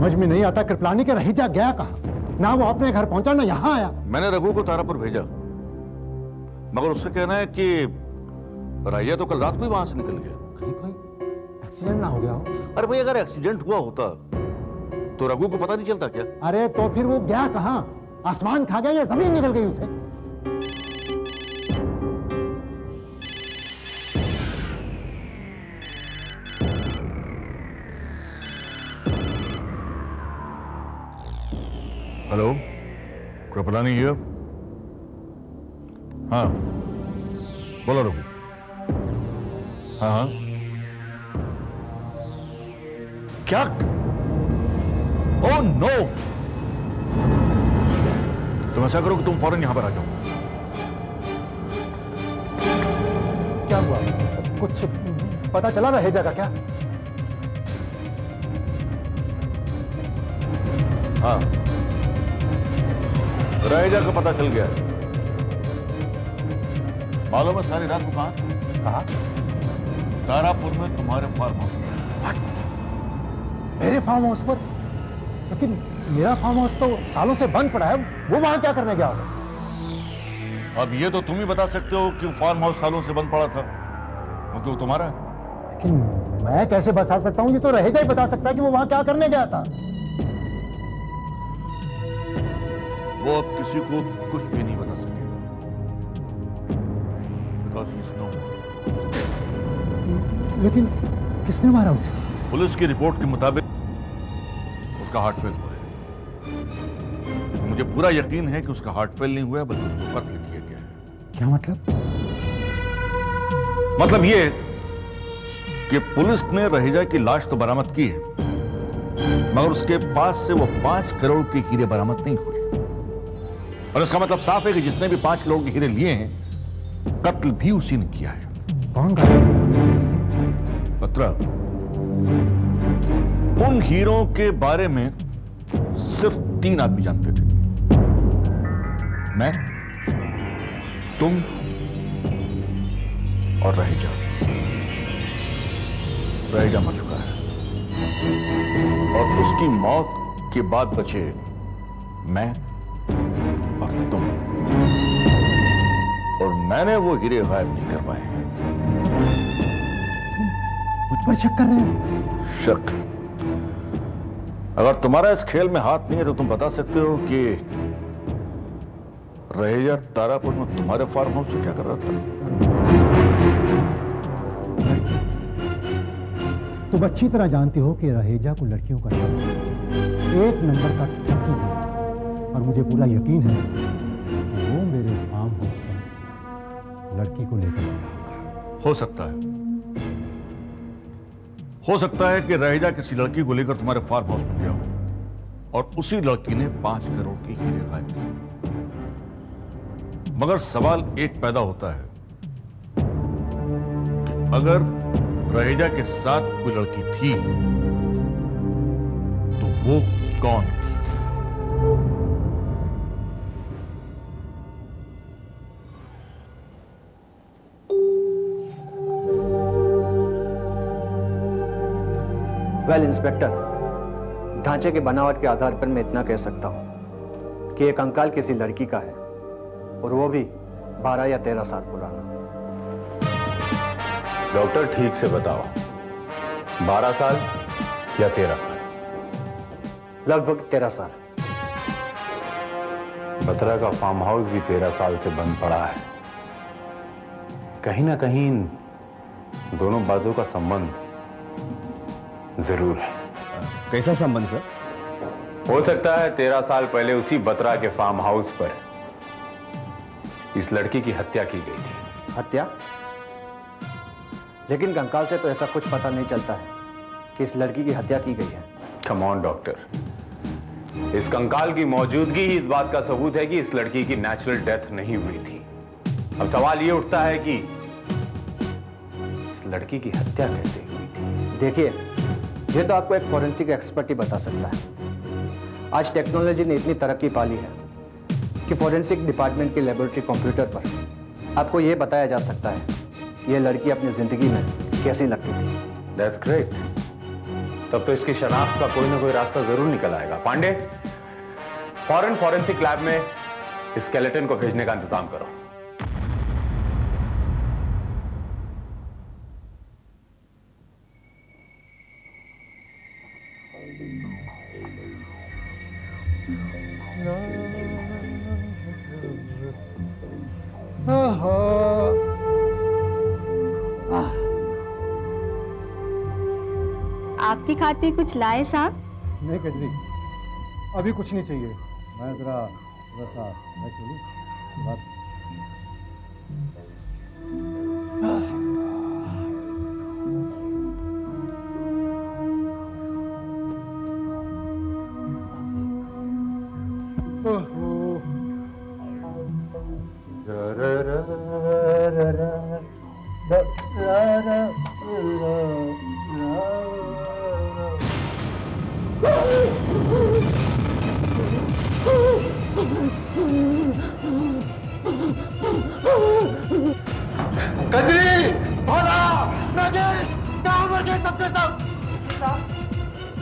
समझ में नहीं आता कृपलानी के रहीजा गया कहाँ? ना वो अपने घर पहुंचा ना यहाँ आया। मैंने रघु को तारापुर भेजा, मगर उसका कहना है कि रहीजा तो कल रात को ही वहां से निकल गया। कहीं कोई एक्सीडेंट ना हो गया हो? अरे भाई, अगर एक्सीडेंट हुआ होता तो रघु को पता नहीं चलता क्या? अरे तो फिर वो गया कहाँ? आसमान खा गया या जमीन निकल गई उसे? Hello, Kripalani here. हाँ बोलो रघु। हाँ हाँ, क्या? ओह नो, तुम ऐसा करो कि तुम फौरन यहां पर आ जाओ। क्या हुआ? कुछ पता चला रहेजा का क्या? हाँ, रहेजा का पता चल गया। मालूम है सारी रात को कहा? तारापुर में तुम्हारे फार्म हाउस पर। मेरे फार्म हाउस पर? लेकिन मेरा फार्म हाउस तो सालों से बंद पड़ा है, वो वहां क्या करने गया होगा? अब ये तो तुम ही बता सकते हो कि फार्म हाउस सालों से बंद पड़ा था, क्योंकि वो तुम्हारा है। लेकिन मैं कैसे बता सकता हूँ? ये तो रहेजा ही बता सकता है कि वो वहां क्या करने गया था। वो अब किसी को कुछ भी नहीं बता सकेगा, because he is no one. लेकिन किसने मारा उसे? पुलिस की रिपोर्ट के मुताबिक उसका हार्ट फेल हुआ है। मुझे पूरा यकीन है कि उसका हार्ट फेल नहीं हुआ है, बल्कि उसको कत्ल किया गया है। क्या मतलब? मतलब ये कि पुलिस ने रहेजा की लाश तो बरामद की है, मगर उसके पास से वो 5 करोड़ के हीरे बरामद नहीं हुए। और इसका मतलब साफ है कि जिसने भी 5 करोड़ के हीरे लिए हैं, कत्ल भी उसी ने किया है। कौन कर सकता है? पत्रा, उन हीरों के बारे में सिर्फ 3 आदमी जानते थे। मैं, तुम और रहेजा। रहेजा मर चुका है और उसकी मौत के बाद बचे मैं और तुम, और मैंने वो हीरे गायब नहीं करवाए। मुझ पर शक कर रहे हैं? शक? अगर तुम्हारा इस खेल में हाथ नहीं है तो तुम बता सकते हो कि रहेजा तारापुर में तुम्हारे फार्म हाउस से क्या कर रहा था? तुम अच्छी तरह जानते हो कि रहेजा को लड़कियों का शौक, 1 नंबर का ठगी है, और मुझे पूरा यकीन है कि वो मेरे फार्म हाउस पर लड़की को लेकर गया होगा। हो सकता है कि रहेजा किसी लड़की को लेकर तुम्हारे फार्म हाउस में गया हो और उसी लड़की ने 5 करोड़ की हीरे गायब किए। मगर सवाल एक पैदा होता है कि अगर रहेजा के साथ कोई लड़की थी तो वो कौन थी? वेल इंस्पेक्टर, ढांचे की बनावट के आधार पर मैं इतना कह सकता हूं कि एक कंकाल किसी लड़की का है, और वो भी 12 या 13 साल पुराना। डॉक्टर ठीक से बताओ, 12 साल या 13 साल? लगभग 13 साल। बत्रा का फार्म हाउस भी 13 साल से बंद पड़ा है। कहीं ना कहीं इन दोनों बातों का संबंध जरूर है। कैसा संबंध सर? हो सकता है 13 साल पहले उसी बत्रा के फार्म हाउस पर इस लड़की की हत्या की गई थी। हत्या? लेकिन कंकाल से तो ऐसा कुछ पता नहीं चलता है कि इस लड़की की हत्या की गई है। कम ऑन डॉक्टर, इस कंकाल की मौजूदगी ही इस बात का सबूत है कि इस लड़की की नेचुरल डेथ नहीं हुई थी। अब सवाल यह उठता है कि इस लड़की की हत्या कैसे हुई थी? देखिए, ये तो आपको एक फॉरेंसिक एक्सपर्ट ही बता सकता है। आज टेक्नोलॉजी ने इतनी तरक्की पा ली है कि फॉरेंसिक डिपार्टमेंट के लेबोरेटरी कंप्यूटर पर आपको यह बताया जा सकता है ये लड़की अपनी जिंदगी में कैसी लगती थी। That's great. तब तो इसकी शनाख्त का कोई ना कोई रास्ता जरूर निकल आएगा। पांडे, फॉरेन फॉरेंसिक लैब में स्केलेटन को भेजने का इंतजाम करो। आपके खाते कुछ लाए साहब? नहीं कजरी, अभी कुछ नहीं चाहिए। मैं जरा सा मैं चलूं बात।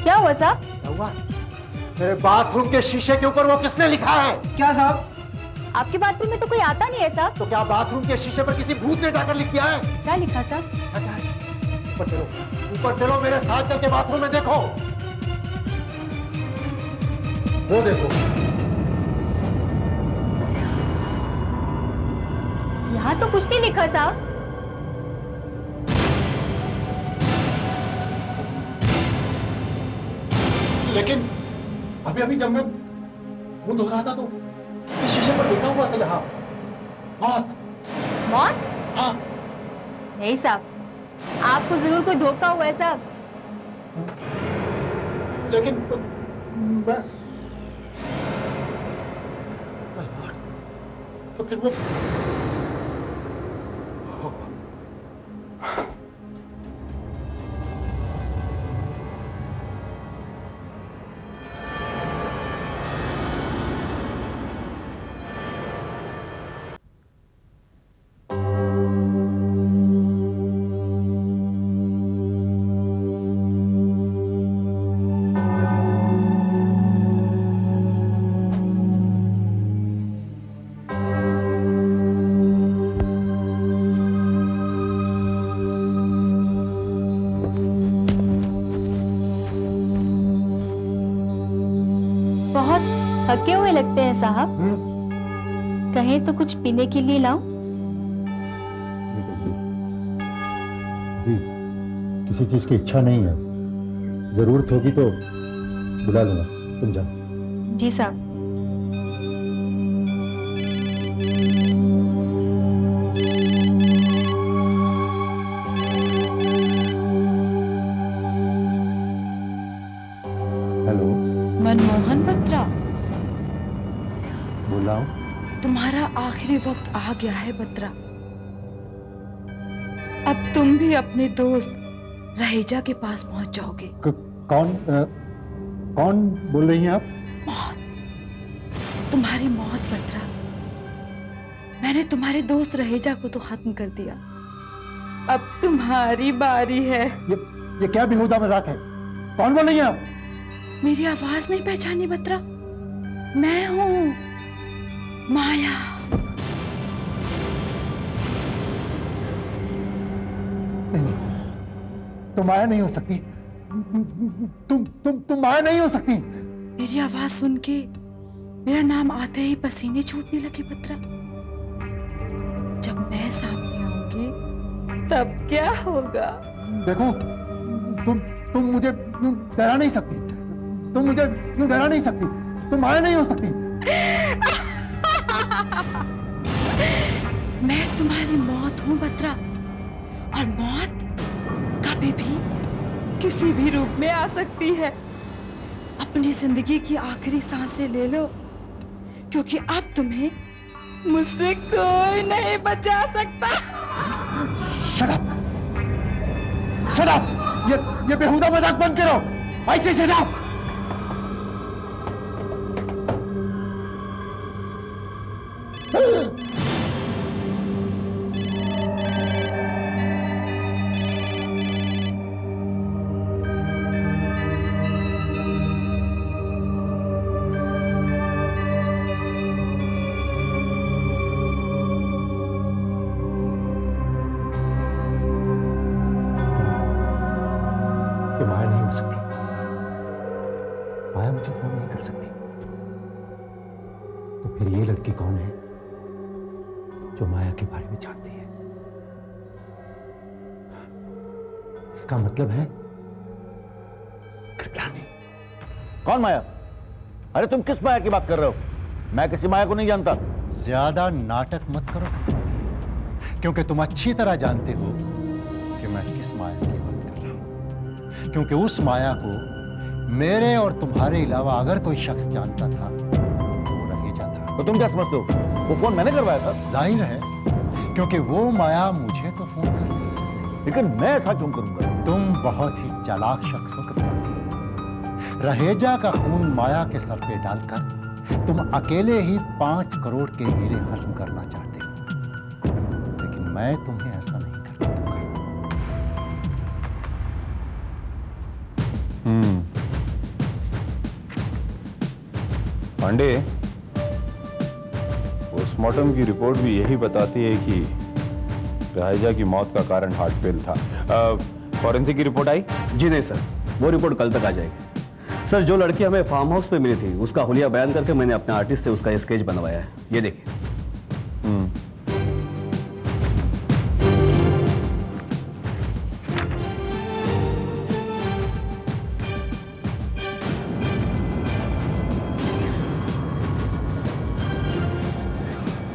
क्या हुआ साहब? मेरे बाथरूम के शीशे के ऊपर वो किसने लिखा है? क्या साहब? आपके बाथरूम में तो कोई आता नहीं है साहब। तो क्या बाथरूम के शीशे पर किसी भूत ने जाकर लिख दिया है? क्या लिखा साहब? ऊपर चलो, ऊपर चलो, मेरे साथ चल के बाथरूम में देखो। वो देखो, यहाँ तो कुछ नहीं लिखा साहब। लेकिन अभी अभी जब मैं मुंह धो रहा था तो इस शीशे पर लिखा हुआ था यहाँ मौत। मौत? हाँ। नहीं साहब, आपको जरूर कोई धोखा हुआ है साहब। लेकिन मैं तो फिर वो बहुत थके हुए लगते हैं साहब। कहें तो कुछ पीने के लिए लाऊं? जी, किसी चीज की इच्छा नहीं है। जरूरत होगी तो बुला लूंगा, तुम जाओ। जी साहब। हेलो, मनमोहन बत्रा, बोल रहा हूँ। तुम्हारा आखिरी वक्त आ गया है बत्रा। अब तुम भी अपने दोस्त रहेजा के पास पहुंच जाओगे। कौन बोल रही हैं आप? मौत, तुम्हारी मौत बत्रा। मैंने तुम्हारे दोस्त रहेजा को तो खत्म कर दिया, अब तुम्हारी बारी है। ये क्या बेहुदा मजाक है? कौन बोल रही हैं आप? मेरी आवाज नहीं पहचानी बत्रा? मैं हूं माया। नहीं, तुम माया नहीं हो सकती। तुम माया नहीं हो सकती। मेरी आवाज सुन के मेरा नाम आते ही पसीने छूटने लगे बत्रा। जब मैं सामने आऊंगी तब क्या होगा? देखो, तुम मुझे यूं डरा नहीं सकती। तुम मुझे यूं डरा नहीं सकती। तुम माया नहीं हो सकती। मैं तुम्हारी मौत हूं बत्रा, और मौत कभी भी किसी भी रूप में आ सकती है। अपनी जिंदगी की आखिरी सांसें ले लो, क्योंकि अब तुम्हें मुझसे कोई नहीं बचा सकता। Shut up! Shut up! ये बेहुदा मजाक बंद करो। ऐसे शट अप! सकती, माया मुझे फोन नहीं कर सकती, तो फिर ये लड़की कौन है जो माया के बारे में जानती है? इसका मतलब है कृपलानी। कौन माया? अरे तुम किस माया की बात कर रहे हो? मैं किसी माया को नहीं जानता। ज्यादा नाटक मत करो कृपलानी, क्योंकि तुम अच्छी तरह जानते हो कि मैं किस माया की बात कर रहा हूं। क्योंकि उस माया को मेरे और तुम्हारे अलावा अगर कोई शख्स जानता था तो वो रहेजा था। तो तुम क्या समझते हो? वो फोन मैंने करवाया था। जाहिर है, क्योंकि वो माया मुझे तो फोन कर नहीं सकती। लेकिन मैं ऐसा क्यों करूंगा? तुम बहुत ही चालाक शख्स हो कृपलानी। रहेजा का खून माया के सर पे डालकर तुम अकेले ही 5 करोड़ के हीरे हजम करना चाहते हो, लेकिन मैं तुम्हें ऐसा नहीं करने दूंगा। पांडे, पोस्टमार्टम की रिपोर्ट भी यही बताती है कि रहेजा की मौत का कारण हार्ट फेल था। फॉरेंसिक की रिपोर्ट आई? जी नहीं सर, वो रिपोर्ट कल तक आ जाएगी। सर, जो लड़की हमें फार्म हाउस पे मिली थी उसका हुलिया बयान करके मैंने अपने आर्टिस्ट से उसका स्केच बनवाया है, ये देखिए।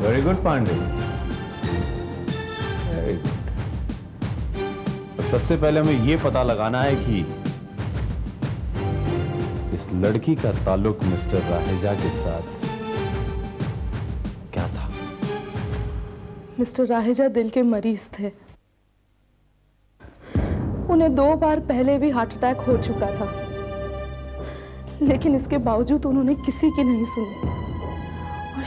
Very good Pandey, very good. सबसे पहले हमें यह पता लगाना है कि इस लड़की का ताल्लुक मिस्टर रहेजा के साथ क्या था? मिस्टर राहेजा दिल के मरीज थे। उन्हें 2 बार पहले भी हार्ट अटैक हो चुका था, लेकिन इसके बावजूद उन्होंने किसी की नहीं सुनी। और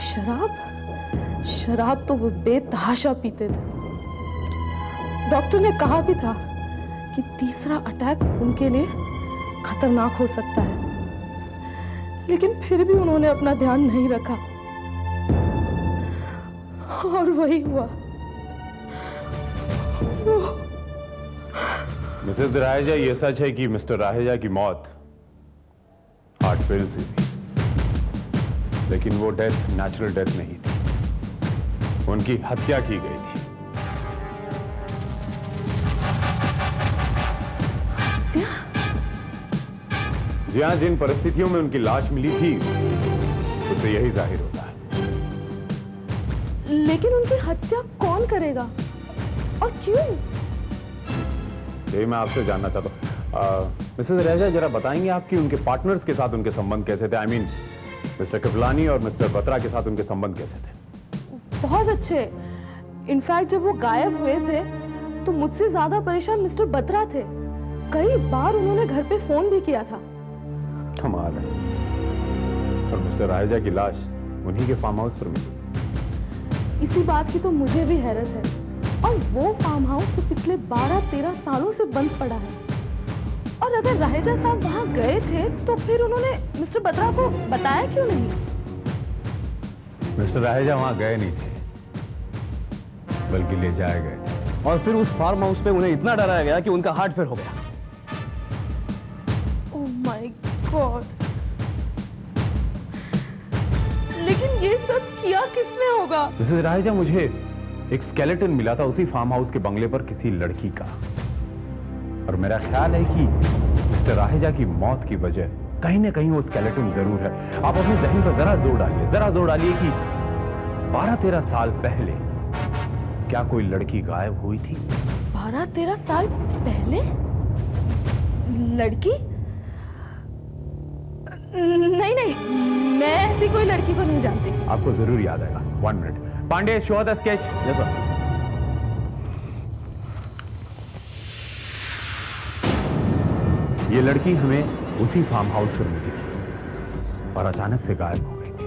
शराब तो वो बेतहाशा पीते थे। डॉक्टर ने कहा भी था कि तीसरा अटैक उनके लिए खतरनाक हो सकता है, लेकिन फिर भी उन्होंने अपना ध्यान नहीं रखा और वही हुआ। मिसेस राहेजा, ये सच है कि मिस्टर राहेजा की मौत हार्ट फेल से हुई, लेकिन वो डेथ नेचुरल डेथ नहीं थी, उनकी हत्या की गई थी। जी हाँ, जिन परिस्थितियों में उनकी लाश मिली थी उससे यही जाहिर होता है। लेकिन उनकी हत्या कौन करेगा और क्यों? यही मैं आपसे जानना चाहता हूँ। मिसेस राहेजा, जरा बताएंगे आपकी उनके पार्टनर्स के साथ उनके संबंध कैसे थे? आई मीन मिस्टर कृपलानी और मिस्टर बत्रा के साथ उनके संबंध कैसे थे? बहुत अच्छे। इनफैक्ट जब वो गायब हुए थे तो मुझसे ज्यादा परेशान मिस्टर बत्रा थे। कई बार उन्होंने घर पे फोन भी किया था। कमाल है। और मिस्टर राहेजा की लाश उन्हीं के फार्म हाउस पर मिली। इसी बात की तो मुझे भी हैरत है। और वो फार्म हाउस तो पिछले 12-13 सालों से बंद पड़ा है। और अगर राहेजा साहब वहां गए थे तो फिर उन्होंने मिस्टर बत्रा को बताया क्यों नहीं? मिस्टर राहेजा वहां गए नहीं थे, बल्कि ले जाए गए थे। और फिर उस फार्म हाउस पे उन्हें इतना डराया गया कि उनका हार्ट फेल हो गया। Oh my God. लेकिन ये सब किया किसने होगा? मिसेस राहेजा, मुझे एक स्केलेटन मिला था उसी फार्म हाउस के बंगले पर किसी लड़की का, और मेरा ख्याल है कि मिस्टर राहेजा की मौत की वजह कहीं ना कहीं वो स्केलेटन जरूर है। आप अपने जहन पर जरा जोर डालिए कि 12-13 साल पहले क्या कोई लड़की गायब हुई थी? 12-13 साल पहले? लड़की? नहीं, मैं ऐसी कोई लड़की को नहीं जानती। आपको जरूर याद आएगा। 1 minute. Pandey, show the sketch. Yes sir. ये लड़की हमें उसी फार्म हाउस पर मिली थी और अचानक से गायब हो गई थी।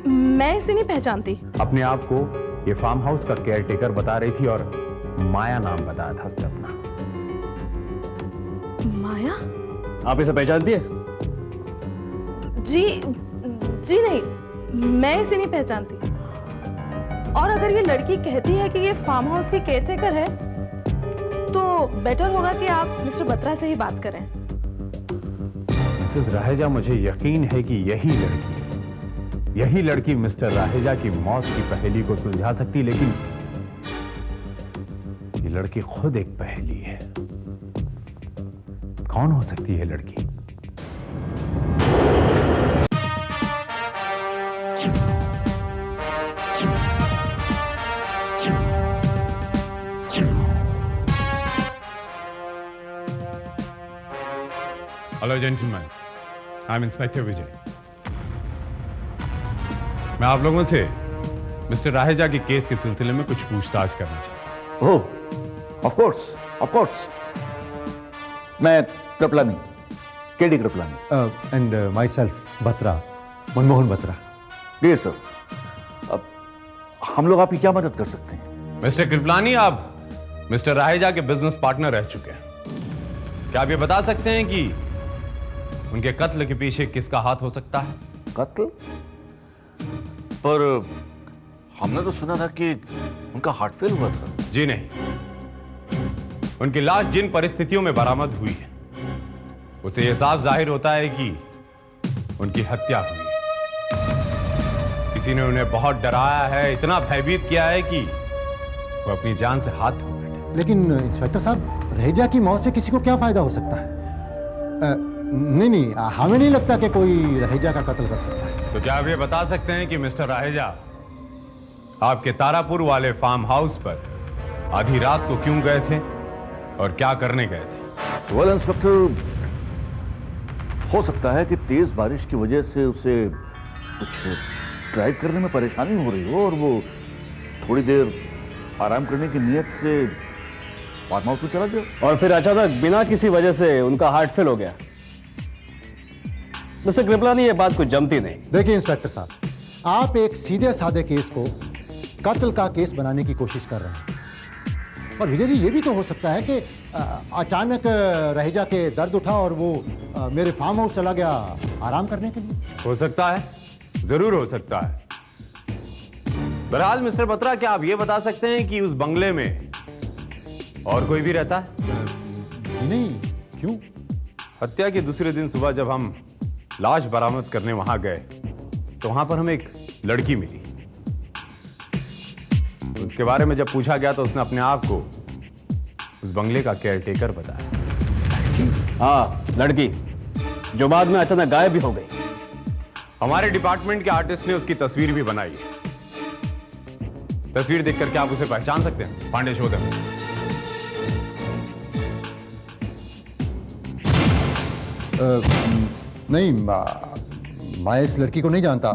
मैं इसे नहीं पहचानती। अपने आप को ये फार्म हाउस का केयरटेकर बता रही थी और माया नाम बताया था उसने अपना। माया? आप इसे पहचानती है? जी नहीं, मैं इसे नहीं पहचानती। और अगर ये लड़की कहती है कि ये फार्म हाउस की केयरटेकर है तो बेटर होगा कि आप मिस्टर बत्रा से ही बात करें। मिसेस राहेजा, मुझे यकीन है कि यही लड़की मिस्टर राहेजा की मौत की पहेली को सुलझा सकती, लेकिन ये लड़की खुद एक पहेली है। कौन हो सकती है लड़की? Hello gentleman, I am inspector Vijay. मैं आप लोगों से मिस्टर राहेजा के केस के सिलसिले में कुछ पूछताछ करना चाहता हूं। Oh, of course. मैं Kripalani, KD Kripalani. And myself Batra, Manmohan Batra. Dear sir, अब हम लोग आपकी क्या मदद कर सकते हैं? मिस्टर कृपलानी, आप मिस्टर राहेजा के बिजनेस पार्टनर रह चुके हैं। क्या आप ये बता सकते हैं कि उनके कत्ल के पीछे किसका हाथ हो सकता है? कत्ल? पर हमने तो सुना था कि उनका हार्ट फेल हुआ था। जी नहीं, उनकी लाश जिन परिस्थितियों में बरामद हुई है उसे यह साफ जाहिर होता है कि उनकी हत्या हुई है। किसी ने उन्हें बहुत डराया है, इतना भयभीत किया है कि वो अपनी जान से हाथ धो बैठे। लेकिन इंस्पेक्टर साहब, रहेजा की मौत से किसी को क्या फायदा हो सकता है? नहीं, हमें नहीं लगता कि कोई रहेजा का कत्ल कर सकता है। तो क्या आप ये बता सकते हैं कि मिस्टर राहेजा आपके तारापुर वाले फार्म हाउस पर आधी रात को क्यों गए थे और क्या करने गए थे? वेल इंस्पेक्टर, हो सकता है कि तेज बारिश की वजह से उसे कुछ ड्राइव करने में परेशानी हो रही हो और वो थोड़ी देर आराम करने की नीयत से फार्म हाउस में चला गया और फिर अचानक बिना किसी वजह से उनका हार्ट फेल हो गया। मिस्टर कृपलानी, ये बात कुछ जमती नहीं। देखिए इंस्पेक्टर साहब, आप एक सीधे साधे केस को कत्ल का केस बनाने की कोशिश कर रहे हैं। और विजय जी, ये भी तो हो सकता है कि अचानक रहेजा के दर्द उठा और वो मेरे फार्म हाउस चला गया आराम करने के लिए। हो सकता है, जरूर हो सकता है। बहरहाल मिस्टर बत्रा, क्या आप ये बता सकते हैं कि उस बंगले में और कोई भी रहता है? नहीं, क्यों? हत्या के दूसरे दिन सुबह जब हम लाश बरामद करने वहां गए तो वहां पर हमें एक लड़की मिली। उसके बारे में जब पूछा गया तो उसने अपने आप को उस बंगले का केयरटेकर बताया। हाँ, लड़की जो बाद में अचानक गायब भी हो गई। हमारे डिपार्टमेंट के आर्टिस्ट ने उसकी तस्वीर भी बनाई है। तस्वीर देखकर क्या आप उसे पहचान सकते हैं? पांडे शोधन। नहीं, मैं इस लड़की को नहीं जानता।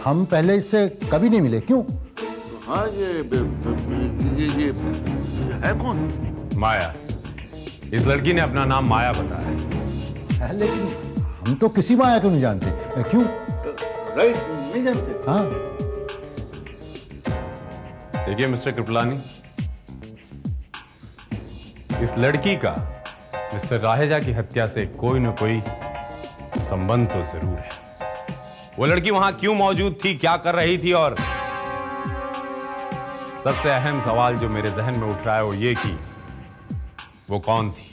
हम पहले इससे कभी नहीं मिले। क्यों? हाँ, ये है कौन? माया। इस लड़की ने अपना नाम माया बताया। लेकिन हम तो किसी माया को नहीं जानते। क्यों? राइट, नहीं जानते। हाँ, देखिए मिस्टर कृपलानी, इस लड़की का मिस्टर राहेजा की हत्या से कोई न कोई संबंध तो जरूर है। वो लड़की वहां क्यों मौजूद थी, क्या कर रही थी, और सबसे अहम सवाल जो मेरे जहन में उठ रहा है वो ये कि वो कौन थी?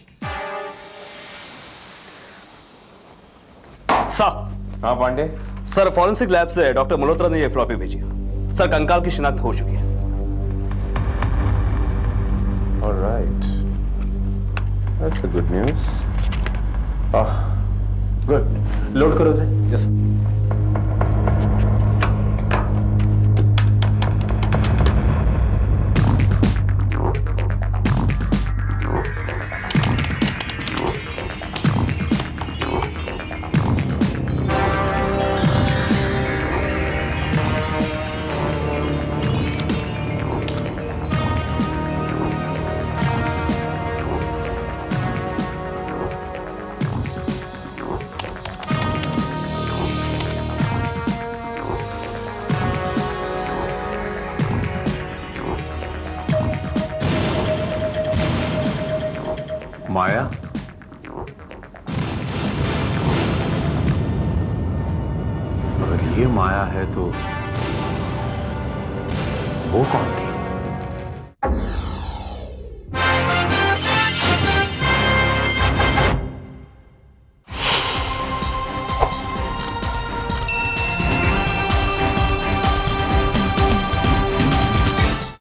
साहब। हाँ पांडे। सर, फॉरेंसिक लैब से डॉक्टर मल्होत्रा ने ये फ्लॉपी भेजी है। सर, कंकाल की शिनाख्त हो चुकी है। Alright, that's a good news. Good, load करो उसे। Yes sir. माया? अगर ये माया है तो वो कौन थी?